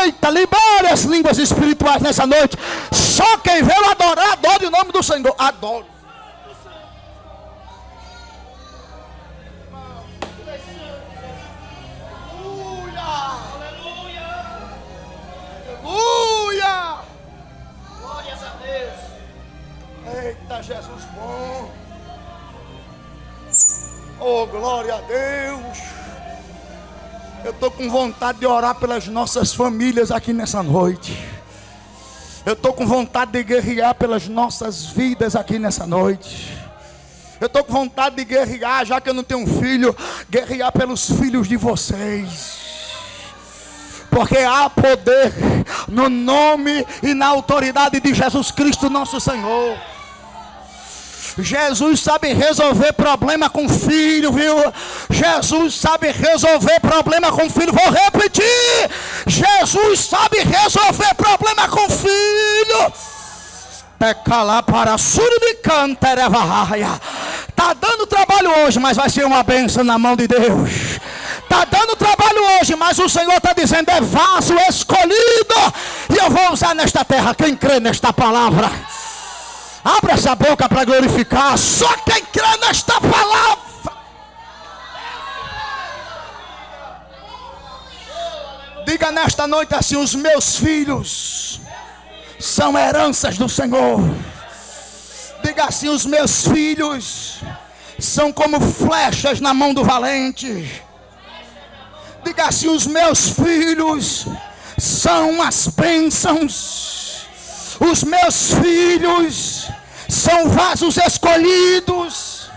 Eita, libere as línguas espirituais nessa noite. Só quem veio adorar, adore o nome do Senhor. Adore. Aleluia! Glórias a Deus. Eita, Jesus bom. Oh, glória a Deus. Eu estou com vontade de orar pelas nossas famílias aqui nessa noite. Eu estou com vontade de guerrear pelas nossas vidas aqui nessa noite. Eu estou com vontade de guerrear, já que eu não tenho um filho, guerrear pelos filhos de vocês. Porque há poder no nome e na autoridade de Jesus Cristo nosso Senhor. Jesus sabe resolver problema com filho, viu? Jesus sabe resolver problema com filho. Vou repetir: Jesus sabe resolver problema com filho. Está dando trabalho hoje, mas vai ser uma bênção na mão de Deus. Está dando trabalho hoje, mas o Senhor está dizendo: é vaso escolhido e eu vou usar nesta terra. Quem crê nesta palavra, abra essa boca para glorificar. Só quem crê nesta palavra. Diga nesta noite assim: os meus filhos são heranças do Senhor. Diga assim: os meus filhos são como flechas na mão do valente. Diga assim: os meus filhos são as bênçãos. Os meus filhos são vasos escolhidos.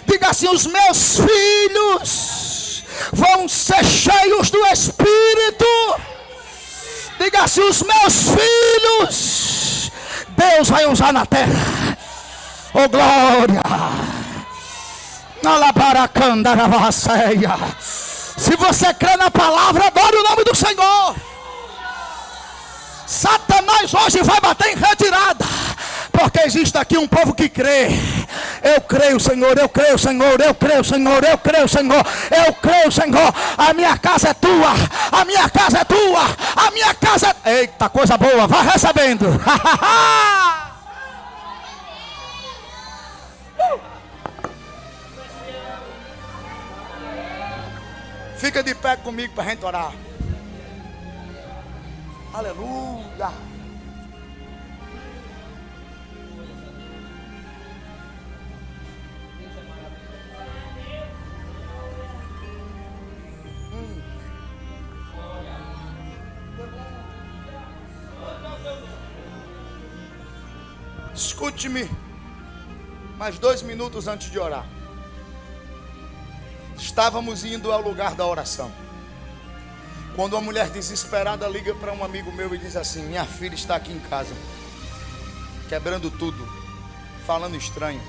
Diga assim: os meus filhos vão ser cheios do Espírito. Diga assim: os meus filhos Deus vai usar na terra. Oh, glória! Se você crê na palavra, adore o nome do Senhor. Satanás hoje vai bater em retirada, porque existe aqui um povo que crê. Eu creio, Senhor, eu creio, Senhor, eu creio, Senhor, eu creio, Senhor, eu creio, Senhor. A minha casa é tua, a minha casa é tua, a minha casa é... Eita, coisa boa, vai recebendo. Fica de pé comigo para a gente orar. Aleluia. Escute-me mais 2 minutos antes de orar. Estávamos indo ao lugar da oração, quando uma mulher desesperada liga para um amigo meu e diz assim: minha filha está aqui em casa, quebrando tudo, falando estranho,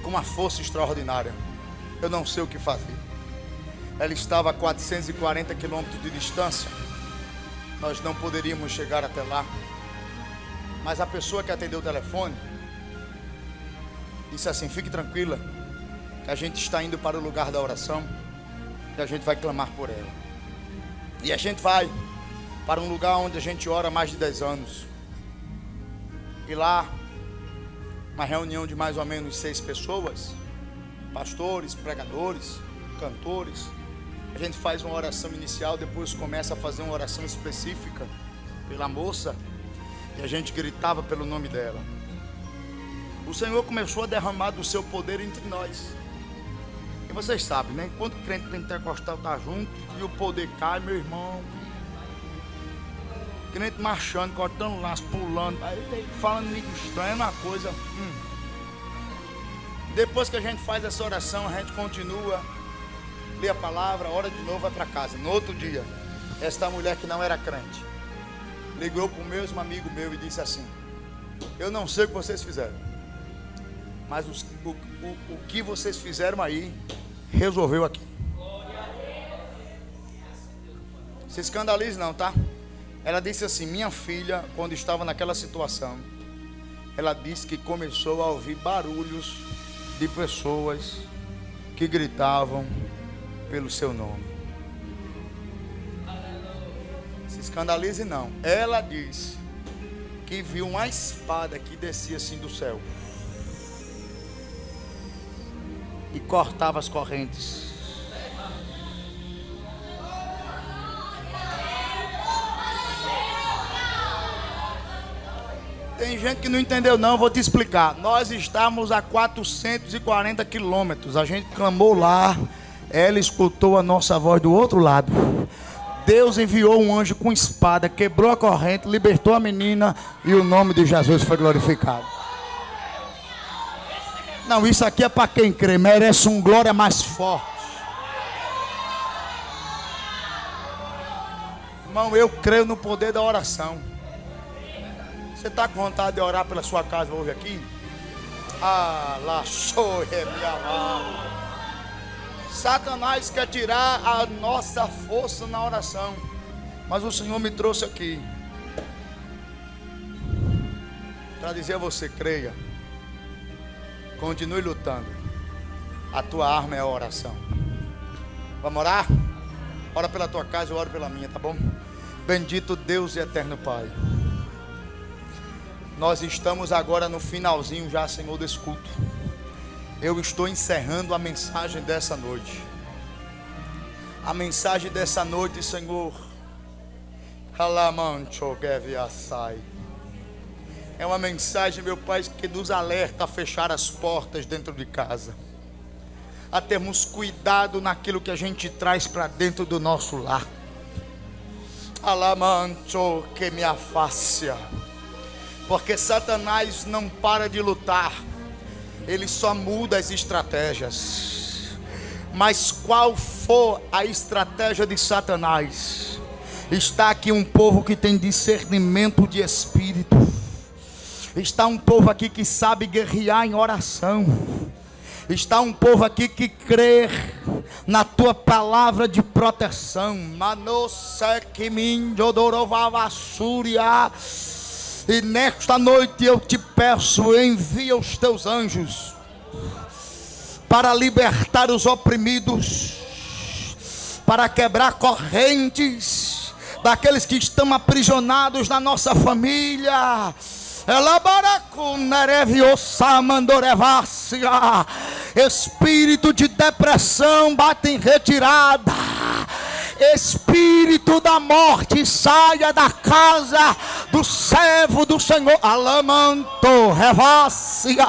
com uma força extraordinária. Eu não sei o que fazer. Ela estava a 440 quilômetros de distância. Nós não poderíamos chegar até lá. Mas a pessoa que atendeu o telefone disse assim: fique tranquila, que a gente está indo para o lugar da oração e a gente vai clamar por ela. E a gente vai para um lugar onde a gente ora há mais de 10 anos. E lá, uma reunião de mais ou menos 6 pessoas, pastores, pregadores, cantores, a gente faz uma oração inicial, depois começa a fazer uma oração específica pela moça, e a gente gritava pelo nome dela. O Senhor começou a derramar do seu poder entre nós. E vocês sabem, né? Enquanto o crente pentecostal está junto e o poder cai, meu irmão, crente marchando, cortando laço, pulando, aí falando meio estranho, é uma coisa. Depois que a gente faz essa oração, a gente continua, lê a palavra, ora de novo, vai para casa. No outro dia, esta mulher que não era crente ligou para o mesmo amigo meu e disse assim: eu não sei o que vocês fizeram, mas o que vocês fizeram aí resolveu aqui. Se escandalize não, tá? Ela disse assim: minha filha, quando estava naquela situação, ela disse que começou a ouvir barulhos de pessoas que gritavam pelo seu nome. Se escandalize não. Ela disse que viu uma espada que descia assim do céu e cortava as correntes. Tem gente que não entendeu não, vou te explicar. Nós estamos a 440 quilômetros. A gente clamou lá, ela escutou a nossa voz do outro lado. Deus enviou um anjo com espada, quebrou a corrente, libertou a menina e o nome de Jesus foi glorificado. Não, isso aqui é para quem crê, merece um glória mais forte. Irmão, eu creio no poder da oração. Você está com vontade de orar pela sua casa hoje aqui? Ah, lá sou minha. Satanás quer tirar a nossa força na oração, mas o Senhor me trouxe aqui para dizer a você: creia, continue lutando, a tua arma é a oração. Vamos orar? Ora pela tua casa, eu oro pela minha, tá bom? Bendito Deus e eterno Pai, nós estamos agora no finalzinho já, Senhor, desse culto. Eu estou encerrando a mensagem dessa noite. A mensagem dessa noite, Senhor, é uma mensagem, meu Pai, que nos alerta a fechar as portas dentro de casa, a termos cuidado naquilo que a gente traz para dentro do nosso lar. Alamancho que me afácia, porque Satanás não para de lutar. Ele só muda as estratégias. Mas qual for a estratégia de Satanás, está aqui um povo que tem discernimento de espírito. Está um povo aqui que sabe guerrear em oração. Está um povo aqui que crê na tua palavra de proteção. E nesta noite eu te peço, envia os teus anjos para libertar os oprimidos, para quebrar correntes daqueles que estão aprisionados na nossa família. Espírito de depressão, bate em retirada. Espírito da morte, saia da casa do servo do Senhor. Alamanto, revácia.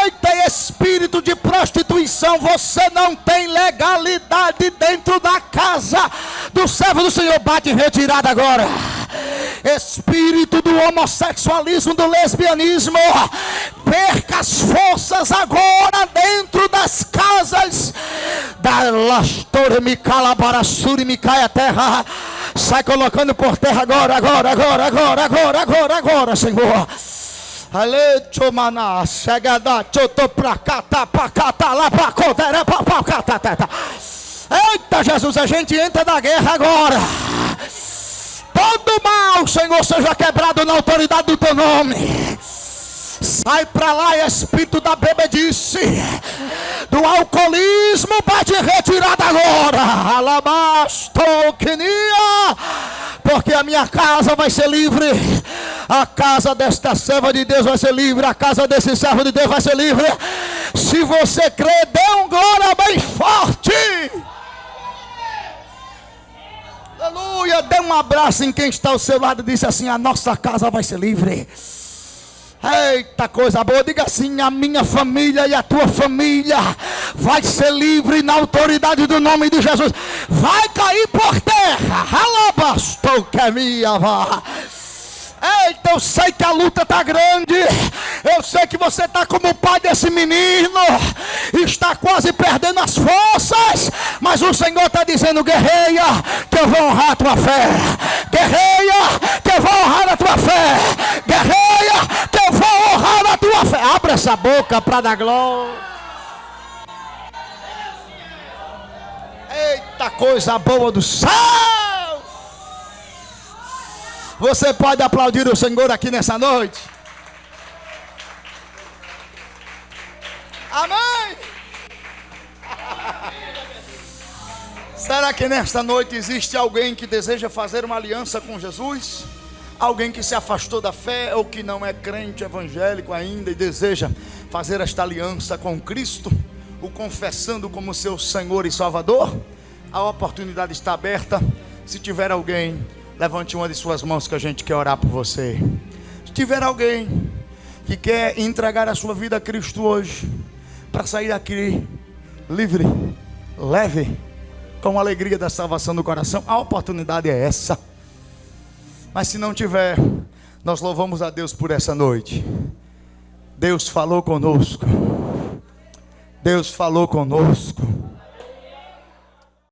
Eita, espírito de prostituição, você não tem legalidade dentro da casa do servo do Senhor. Bate em retirada agora. Espírito do homossexualismo, do lesbianismo, perca as forças agora dentro das casas da Lastore Micala Barassuri Micai a terra. Sai colocando por terra agora, Senhor. Alecho maná, chegada, choto pra cá, tá pra cá, tá lá pra codera, pra cá, tá. Eita Jesus, a gente entra na guerra agora. Todo mal, Senhor, seja quebrado na autoridade do teu nome. Sai pra lá, espírito da bebedice, do alcoolismo, bate retirada agora. Alabastoquenia, porque a minha casa vai ser livre. A casa desta serva de Deus vai ser livre. A casa desse servo de Deus vai ser livre. Se você crê, dê um glória bem forte. Aleluia, dê um abraço em quem está ao seu lado e disse assim: a nossa casa vai ser livre. Eita coisa boa, diga assim: a minha família e a tua família vai ser livre na autoridade do nome de Jesus. Vai cair por terra. Alabastou que é minha vá. Eita, eu sei que a luta está grande. Eu sei que você está como o pai desse menino, está quase perdendo as forças, mas o Senhor está dizendo: guerreia, que eu vou honrar a tua fé. Guerreia, que eu vou honrar a tua fé. Guerreia, que eu vou honrar a tua fé. Abre essa boca para dar glória. Eita coisa boa do céu. Você pode aplaudir o Senhor aqui nessa noite? Amém? Será que nesta noite existe alguém que deseja fazer uma aliança com Jesus? Alguém que se afastou da fé ou que não é crente evangélico ainda e deseja fazer esta aliança com Cristo, o confessando como seu Senhor e Salvador? A oportunidade está aberta. Se tiver alguém, levante uma de suas mãos que a gente quer orar por você. Se tiver alguém que quer entregar a sua vida a Cristo hoje, para sair daqui livre, leve, com a alegria da salvação do coração, a oportunidade é essa. Mas se não tiver, nós louvamos a Deus por essa noite. Deus falou conosco. Deus falou conosco.